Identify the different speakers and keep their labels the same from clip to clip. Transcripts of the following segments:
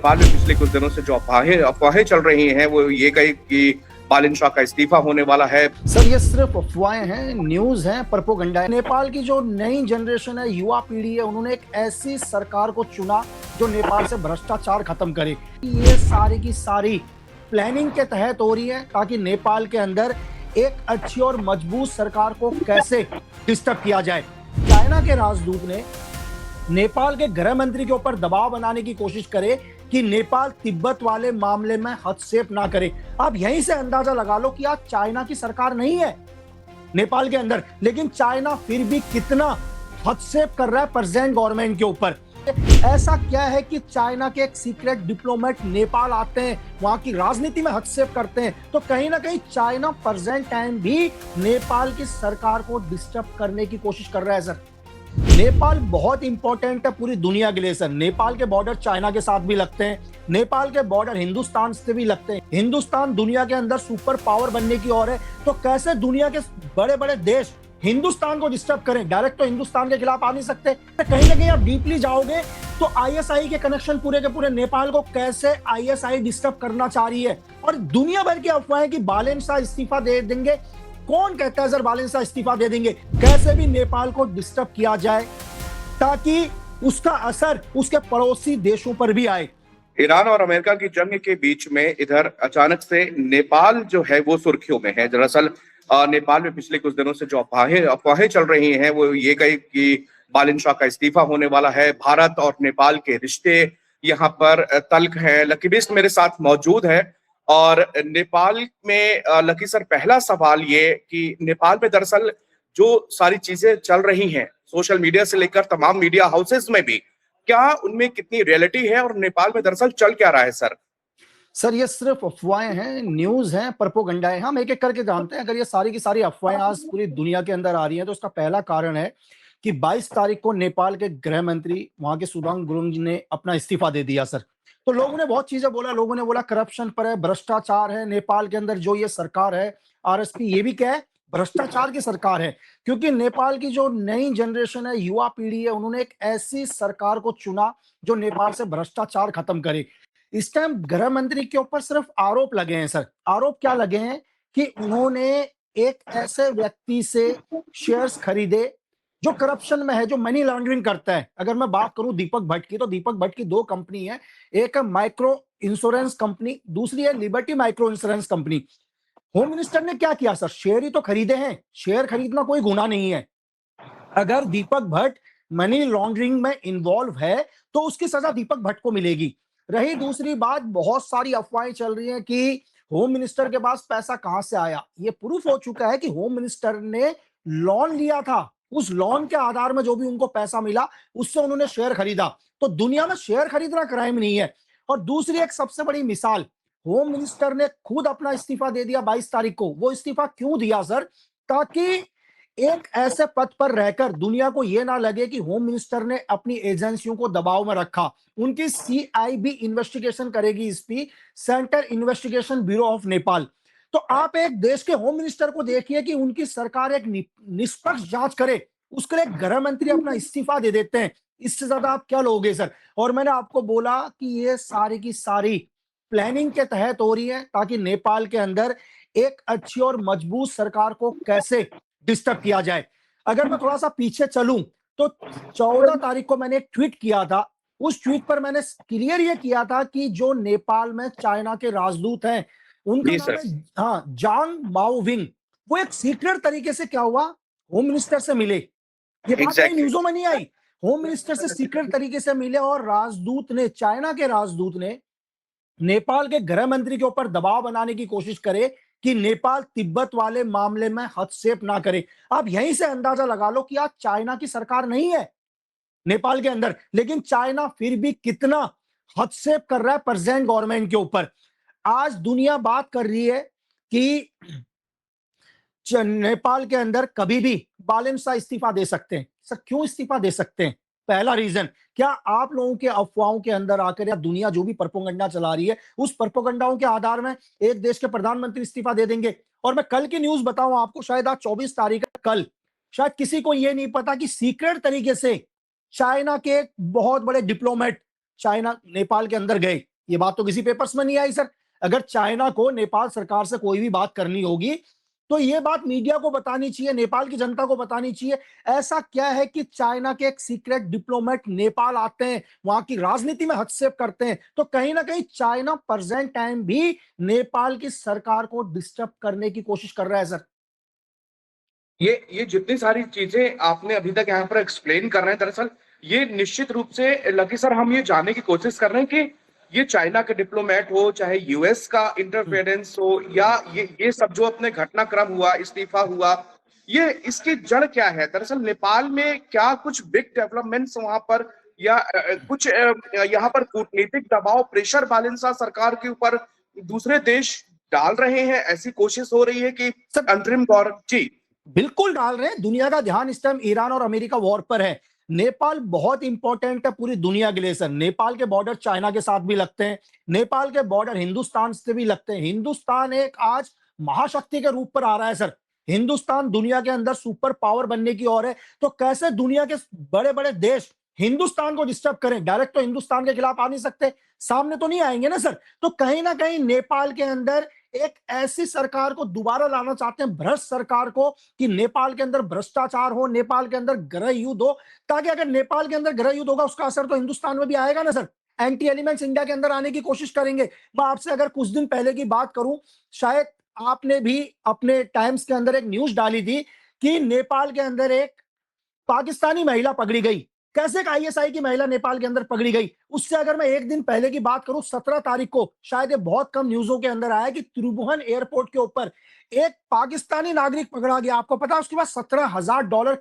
Speaker 1: नेपाल में पिछले कुछ दिनों से जो अफवाहें अफवाहें चल रही हैं वो ये कही कि बालिन शाह का इस्तीफा होने वाला है।
Speaker 2: सर ये सिर्फ अफवाहें हैं, न्यूज हैं, प्रोपोगंडा है। नेपाल की जो नई जनरेशन है, युवा पीढ़ी है, उन्होंने एक ऐसी सरकार को चुना जो नेपाल से भ्रष्टाचार खत्म करे। ये सारी की सारी प्लानिंग के तहत हो रही है ताकि नेपाल के अंदर एक अच्छी और मजबूत सरकार को कैसे डिस्टर्ब किया जाए। चाइना के राजदूत ने नेपाल के गृह मंत्री के ऊपर दबाव बनाने की कोशिश करे कि नेपाल तिब्बत वाले मामले में हस्तक्षेप ना करे। आप यहीं से अंदाजा लगा लो कि आज चाइना की सरकार नहीं है नेपाल के अंदर, लेकिन चाइना फिर भी कितना हस्तक्षेप कर रहा है प्रेजेंट गवर्नमेंट के ऊपर। ऐसा क्या है कि चाइना के एक सीक्रेट डिप्लोमेट नेपाल आते हैं, वहां की राजनीति में हस्तक्षेप करते हैं, तो कहीं ना कहीं चाइना प्रेजेंट टाइम भी नेपाल की सरकार को डिस्टर्ब करने की कोशिश कर रहा है। सर नेपाल बहुत इंपॉर्टेंट है पूरी दुनिया के लिए। सर नेपाल के बॉर्डर चाइना के साथ भी लगते हैं, नेपाल के बॉर्डर हिंदुस्तान से भी लगते हैं। हिंदुस्तान दुनिया के अंदर सुपर पावर बनने की ओर है, तो कैसे दुनिया के बड़े बड़े देश हिंदुस्तान को डिस्टर्ब करें? डायरेक्ट तो हिंदुस्तान के खिलाफ आ नहीं सकते। कहीं ना कहीं आप डीपली जाओगे तो आईएसआई के कनेक्शन पूरे के पूरे नेपाल को कैसे आईएसआई डिस्टर्ब करना चाह रही है। और दुनिया भर की अफवाहें कि बालेन शाह इस्तीफा दे देंगे। कौन कहता है सर बालेन शाह इस्तीफा दे देंगे? कैसे भी नेपाल को डिस्टर्ब किया जाए ताकि उसका असर उसके पड़ोसी देशों पर भी आए।
Speaker 1: ईरान और अमेरिका की जंग के बीच में इधर अचानक से नेपाल जो है वो सुर्खियों में है। दरअसल नेपाल में पिछले कुछ दिनों से जो अफवाहें चल रही हैं वो ये कही कि बालिन शाह का इस्तीफा होने वाला है। भारत और नेपाल के रिश्ते यहाँ पर तल्ख है। लकी बिस्ट मेरे साथ मौजूद है और नेपाल में लकी सर, पहला सवाल ये कि नेपाल में दरअसल जो सारी चीजें चल रही हैं सोशल मीडिया से लेकर तमाम मीडिया हाउसेस में भी, क्या उनमें कितनी रियलिटी है और नेपाल में दरअसल चल क्या रहा है सर?
Speaker 2: सर ये सिर्फ अफवाहें हैं, न्यूज हैं, प्रोपोगंडा है। हम एक एक करके जानते हैं। अगर ये सारी की सारी अफवाहें आज पूरी दुनिया के अंदर आ रही हैं तो उसका पहला कारण है कि 22 तारीख को नेपाल के गृह मंत्री वहां के सुदांग गुरुङ ने अपना इस्तीफा दे दिया। सर तो लोगों ने बहुत चीजें बोला, लोगों ने बोला करप्शन पर है, भ्रष्टाचार है नेपाल के अंदर। जो ये सरकार है आरएसपी, ये भी क्या है, भ्रष्टाचार की सरकार है। क्योंकि नेपाल की जो नई जनरेशन है, युवा पीढ़ी है, उन्होंने एक ऐसी सरकार को चुना जो नेपाल से भ्रष्टाचार खत्म करे। इस टाइम गृह मंत्री के ऊपर सिर्फ आरोप लगे हैं। सर आरोप क्या लगे हैं कि उन्होंने एक ऐसे व्यक्ति से शेयर्स खरीदे जो करप्शन में है, जो मनी लॉन्ड्रिंग करता है। अगर मैं बात करूं दीपक भट्ट की, तो दीपक भट्ट की दो कंपनी है, एक है माइक्रो इंश्योरेंस कंपनी, दूसरी है liberty micro insurance company. Home minister ने क्या किया? सर शेयर ही तो खरीदे हैं। शेयर खरीदना कोई गुनाह नहीं है। अगर दीपक भट्ट मनी लॉन्ड्रिंग में इन्वॉल्व है तो उसकी सजा दीपक भट्ट को मिलेगी। रही दूसरी बात, बहुत सारी अफवाहें चल रही हैं कि होम मिनिस्टर के पास पैसा कहां से आया। ये प्रूफ हो चुका है कि होम मिनिस्टर ने लोन लिया था, उस लोन के आधार में जो भी उनको पैसा मिला उससे उन्होंने शेयर खरीदा। तो दुनिया में शेयर खरीदना क्राइम नहीं है। और दूसरी एक सबसे बड़ी मिसाल, होम मिनिस्टर ने खुद अपना इस्तीफा दे दिया 22 तारीख को। वो इस्तीफा क्यों दिया सर? ताकि एक ऐसे पद पर रहकर दुनिया को यह ना लगे कि होम मिनिस्टर ने अपनी एजेंसियों को दबाव में रखा। उनकी सीआईबी इन्वेस्टिगेशन करेगी, इस पे centre investigation bureau of Nepal. तो आप एक देश के होम मिनिस्टर को देखिए कि उनकी सरकार एक निष्पक्ष जांच करे, उसके लिए गृह मंत्री अपना इस्तीफा दे देते हैं। इससे ज्यादा आप क्या लोगे सर? और मैंने आपको बोला कि ये सारी की सारी प्लानिंग के तहत हो रही है ताकि नेपाल के अंदर एक अच्छी और मजबूत सरकार को कैसे डिस्टर्ब किया जाए। अगर मैं थोड़ा सा पीछे चलूं तो 14 तारीख को मैंने एक ट्वीट किया था। उस ट्वीट पर मैंने क्लियर ये किया था कि जो नेपाल में चाइना के राजदूत हैं उनका
Speaker 1: जी
Speaker 2: नाम
Speaker 1: सर।
Speaker 2: है जांग माओविंग। वो एक सीक्रेट तरीके से क्या हुआ, होम मिनिस्टर से मिले। ये बात कहीं
Speaker 1: एग्जैक्टली।
Speaker 2: न्यूज़ों में नहीं आई। होम मिनिस्टर से सीक्रेट तरीके से मिले और राजदूत ने, चाइना के राजदूत ने नेपाल के गृह मंत्री के ऊपर दबाव बनाने की कोशिश करे कि नेपाल तिब्बत वाले मामले में हस्तक्षेप ना करे। आप यहीं से अंदाजा लगा लो कि आज चाइना की सरकार नहीं है नेपाल के अंदर, लेकिन चाइना फिर भी कितना हस्तक्षेप कर रहा है प्रेजेंट गवर्नमेंट के ऊपर। आज दुनिया बात कर रही है कि नेपाल के अंदर कभी भी बालेन शाह इस्तीफा दे सकते हैं। सर क्यों इस्तीफा दे सकते हैं? पहला रीजन, क्या आप लोगों के अफवाहों के अंदर आकर या दुनिया जो भी प्रोपेगेंडा चला रही है उस प्रोपेगेंडाओं के आधार में एक देश के प्रधानमंत्री इस्तीफा दे देंगे? और मैं कल की न्यूज बताऊं आपको, शायद आज 24 तारीख है, कल शायद किसी को यह नहीं पता कि सीक्रेट तरीके से चाइना के बहुत बड़े डिप्लोमेट चाइना नेपाल के अंदर गए। ये बात तो किसी पेपर्स में नहीं आई सर। अगर चाइना को नेपाल सरकार से कोई भी बात करनी होगी तो ये बात मीडिया को बतानी चाहिए, नेपाल की जनता को बतानी चाहिए। ऐसा क्या है कि चाइना के एक सीक्रेट डिप्लोमेट नेपाल आते हैं, वहां की राजनीति में हस्तक्षेप करते हैं, तो कहीं ना कहीं चाइना प्रेजेंट टाइम भी नेपाल की सरकार को डिस्टर्ब करने की कोशिश कर रहा है सर।
Speaker 1: ये जितनी सारी चीजें आपने अभी तक यहाँ पर एक्सप्लेन कर रहे हैं, दरअसल ये निश्चित रूप से लकी सर हम ये जानने की कोशिश कर रहे हैं कि ये चाइना के डिप्लोमेट हो, चाहे यूएस का इंटरफेरेंस हो, या ये सब जो अपने घटनाक्रम हुआ, इस्तीफा हुआ, ये इसकी जड़ क्या है? दरअसल नेपाल में क्या कुछ बिग डेवलपमेंट्स वहां पर, या कुछ यहाँ पर कूटनीतिक दबाव, प्रेशर बालेंसा सरकार के ऊपर दूसरे देश डाल रहे हैं? ऐसी कोशिश हो रही है कि अंतरिम गौर जी
Speaker 2: बिल्कुल डाल रहे हैं। दुनिया का ध्यान इस टाइम ईरान और अमेरिका वॉर पर है। नेपाल बहुत इंपॉर्टेंट है पूरी दुनिया के लिए सर। नेपाल के बॉर्डर चाइना के साथ भी लगते हैं, नेपाल के बॉर्डर हिंदुस्तान से भी लगते हैं। हिंदुस्तान एक आज महाशक्ति के रूप पर आ रहा है सर। हिंदुस्तान दुनिया के अंदर सुपर पावर बनने की ओर है, तो कैसे दुनिया के बड़े बड़े देश हिंदुस्तान को डिस्टर्ब करें? डायरेक्ट तो हिंदुस्तान के खिलाफ आ नहीं सकते, सामने तो नहीं आएंगे ना सर। तो कहीं ना कहीं नेपाल के अंदर एक ऐसी सरकार को दोबारा लाना चाहते हैं, भ्रष्ट सरकार को, कि नेपाल के अंदर भ्रष्टाचार हो, नेपाल के अंदर गृह युद्ध हो, ताकि अगर नेपाल के अंदर गृह युद्ध होगा उसका असर तो हिंदुस्तान में भी आएगा ना सर। एंटी एलिमेंट्स इंडिया के अंदर आने की कोशिश करेंगे। मैं आपसे अगर कुछ दिन पहले की बात करूं, शायद आपने भी अपने टाइम्स के अंदर एक न्यूज डाली थी कि नेपाल के अंदर एक पाकिस्तानी महिला पकड़ी गई। कैसे एक आईएसआई की महिला नेपाल के अंदर पकड़ी गई? उससे अगर मैं एक दिन पहले की बात करूं, 17 तारीख को, शायद ये बहुत कम न्यूज़ों के अंदर आया कि त्रिभुवन एयरपोर्ट के ऊपर एक पाकिस्तानी नागरिक पकड़ा गया। आपको पता है उसके पास $17,000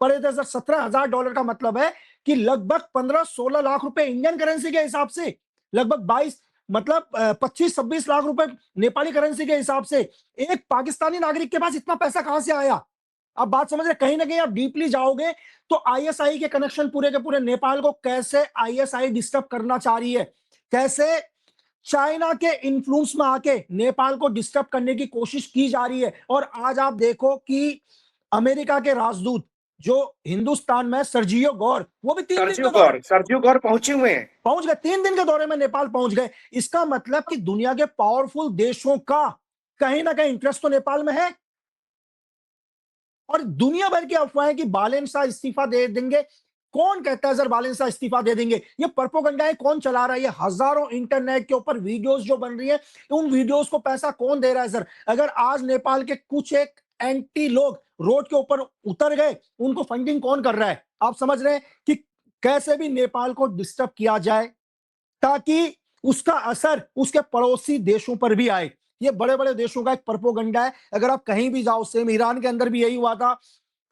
Speaker 2: पड़े थे सर। $17,000 का मतलब है कि लगभग 15-16 लाख रुपए इंडियन करेंसी के हिसाब से, लगभग 22 मतलब 25-26 लाख रुपए नेपाली करेंसी के हिसाब से एक पाकिस्तानी नागरिक के पास इतना पैसा कहां से आया? आप बात समझ रहे? कहीं ना कहीं आप डीपली जाओगे तो आईएसआई के कनेक्शन पूरे के पूरे नेपाल को कैसे आईएसआई डिस्टर्ब करना चाह रही है, कैसे चाइना के इन्फ्लुएंस में आके नेपाल को डिस्टर्ब करने की कोशिश की जा रही है। और आज आप देखो कि अमेरिका के राजदूत जो हिंदुस्तान में सर्जियो गौर, वो भी 3 दिन के दौरे
Speaker 1: सर्जियो गौर पहुंचे हुए हैं,
Speaker 2: पहुंच गए, 3 दिन के दौरे में नेपाल पहुंच गए। इसका मतलब कि दुनिया के पावरफुल देशों का कहीं ना कहीं इंटरेस्ट तो नेपाल में है। और दुनिया भर की अफवाहें कि बालेन शाह इस्तीफा दे देंगे। कौन कहता है सर बालेन शाह इस्तीफा दे देंगे? ये प्रोपेगेंडाएं कौन चला रहा है? ये हजारों इंटरनेट के ऊपर वीडियोस जो बन रही है, उन वीडियोस को पैसा कौन दे रहा है सर? अगर आज नेपाल के कुछ एक एंटी लोग रोड के ऊपर उतर गए, उनको फंडिंग कौन कर रहा है? आप समझ रहे हैं कि कैसे भी नेपाल को डिस्टर्ब किया जाए ताकि उसका असर उसके पड़ोसी देशों पर भी आए। ये बड़े बड़े देशों का एक प्रोपेगेंडा है। अगर आप कहीं भी जाओ, सेम ईरान के अंदर भी यही हुआ था,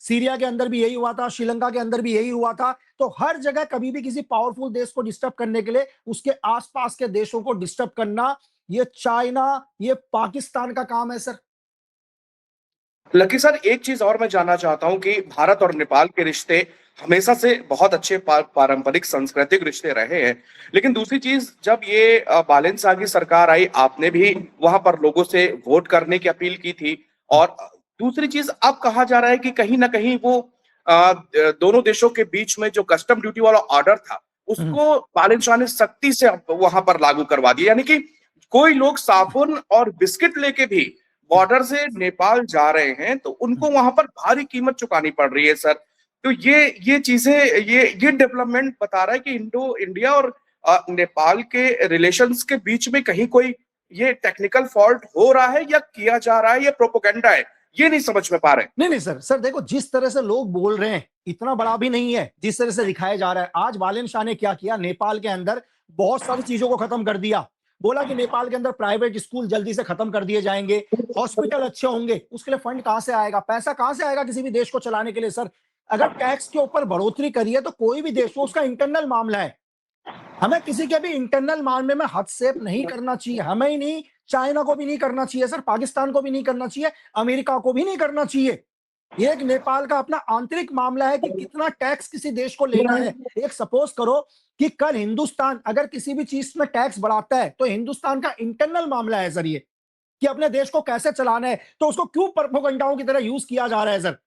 Speaker 2: सीरिया के अंदर भी यही हुआ था, श्रीलंका के अंदर भी यही हुआ था। तो हर जगह कभी भी किसी पावरफुल देश को डिस्टर्ब करने के लिए उसके आसपास के देशों को डिस्टर्ब करना, ये चाइना, ये पाकिस्तान का काम है सर।
Speaker 1: लकी सर, एक चीज और मैं जानना चाहता हूं कि भारत और नेपाल के रिश्ते हमेशा से बहुत अच्छे पारंपरिक सांस्कृतिक रिश्ते रहे हैं, लेकिन दूसरी चीज, जब ये बालेन शाह की सरकार आई, आपने भी वहां पर लोगों से वोट करने की अपील की थी, और दूसरी चीज अब कहा जा रहा है कि कहीं ना कहीं वो दोनों देशों के बीच में जो कस्टम ड्यूटी वाला ऑर्डर था उसको बालेन शाह ने सख्ती से वहां पर लागू करवा दिया, यानी कि कोई लोग साबुन और बिस्किट लेके भी बॉर्डर से नेपाल जा रहे हैं तो उनको वहां पर भारी कीमत चुकानी पड़ रही है सर। तो ये चीजें, ये डेवलपमेंट बता रहा है कि इंडो इंडिया और नेपाल के रिलेशंस के बीच में कहीं कोई ये टेक्निकल फॉल्ट हो रहा है या किया जा रहा है, या प्रोपोगेंडा है, ये नहीं समझ में पा रहे।
Speaker 2: नहीं नहीं सर, सर देखो जिस तरह से लोग बोल रहे हैं इतना बड़ा भी नहीं है जिस तरह से दिखाया जा रहा है। आज बालेन शाह ने क्या किया, नेपाल के अंदर बहुत सारी चीजों को खत्म कर दिया। बोला कि नेपाल के अंदर प्राइवेट स्कूल जल्दी से खत्म कर दिए जाएंगे, हॉस्पिटल अच्छे होंगे। उसके लिए फंड कहां से आएगा, पैसा कहां से आएगा किसी भी देश को चलाने के लिए सर? अगर टैक्स के ऊपर बढ़ोतरी करी है तो कोई भी देश हो, उसका इंटरनल मामला है। हमें किसी के भी इंटरनल मामले में हस्तक्षेप नहीं करना चाहिए। हमें ही नहीं, चाइना को भी नहीं करना चाहिए सर, पाकिस्तान को भी नहीं करना चाहिए, अमेरिका को भी नहीं करना चाहिए। ये एक नेपाल का अपना आंतरिक मामला है कि कितना टैक्स किसी देश को लेना है। एक सपोज करो कि कल हिंदुस्तान अगर किसी भी चीज में टैक्स बढ़ाता है तो हिंदुस्तान का इंटरनल मामला है सर ये, कि अपने देश को कैसे चलाना है। तो उसको क्यों प्रोपेगेंडाओं की तरह यूज किया जा रहा है सर?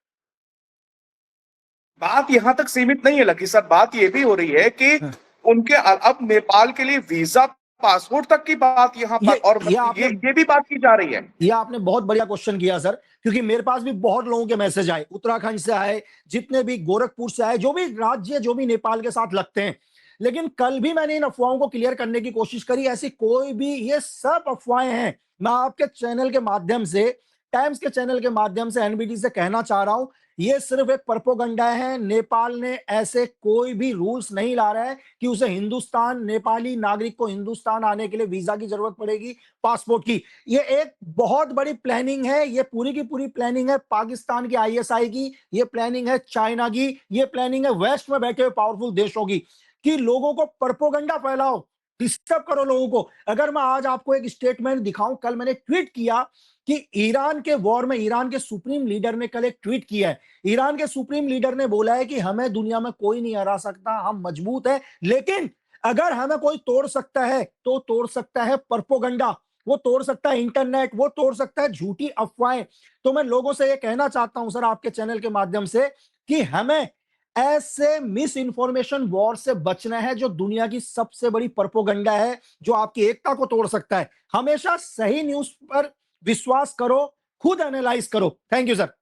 Speaker 1: बात यहां तक सीमित नहीं है लकी सर, बात ये भी हो रही है कि उनके अब नेपाल के लिए वीजा पासपोर्ट तक की बात यहाँ पर, और ये भी बात की जा रही है।
Speaker 2: ये आपने बहुत बढ़िया क्वेश्चन किया सर, क्योंकि मेरे पास भी बहुत लोगों के मैसेज आए, उत्तराखंड से आए, जितने भी गोरखपुर से आए, जो भी राज्य जो भी नेपाल के साथ लगते हैं। लेकिन कल भी मैंने इन अफवाहों को क्लियर करने की कोशिश करी, ऐसी कोई भी, ये सब अफवाहें हैं। मैं आपके चैनल के माध्यम से, टाइम्स के चैनल के माध्यम से एनबीटी से कहना चाह रहा हूं, ये सिर्फ एक प्रोपेगेंडा है। नेपाल ने ऐसे कोई भी रूल्स नहीं ला रहा है कि उसे हिंदुस्तान, नेपाली नागरिक को हिंदुस्तान आने के लिए वीजा की जरूरत पड़ेगी, पासपोर्ट की। ये एक बहुत बड़ी प्लानिंग है, ये पूरी की पूरी प्लानिंग है पाकिस्तान की आईएसआई की, ये प्लानिंग है चाइना की, ये प्लानिंग है वेस्ट में बैठे हुए पावरफुल देशों की, कि लोगों को प्रोपेगेंडा फैलाओ, डिस्टर्ब करो लोगों को। अगर मैं आज आपको एक स्टेटमेंट दिखाऊं, कल मैंने ट्वीट किया कि ईरान के वॉर में, ईरान के सुप्रीम लीडर ने कल एक ट्वीट किया है। ईरान के सुप्रीम लीडर ने बोला है कि हमें दुनिया में कोई नहीं हरा सकता, हम मजबूत हैं, लेकिन अगर हमें कोई तोड़ सकता है तो तोड़ सकता है प्रोपेगेंडा, वो तोड़ सकता है इंटरनेट, वो तोड़ सकता है झूठी अफवाहें। तो मैं लोगों से ये कहना चाहता हूं सर, आपके चैनल के माध्यम से, कि हमें ऐसे मिस इंफॉर्मेशन वॉर से बचना है, जो दुनिया की सबसे बड़ी प्रोपेगेंडा है, जो आपकी एकता को तोड़ सकता है। हमेशा सही न्यूज पर विश्वास करो, खुद एनालाइज करो। Thank you sir.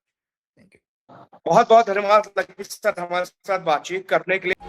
Speaker 1: बहुत बहुत धन्यवाद लकीर सर हमारे साथ बातचीत करने के लिए।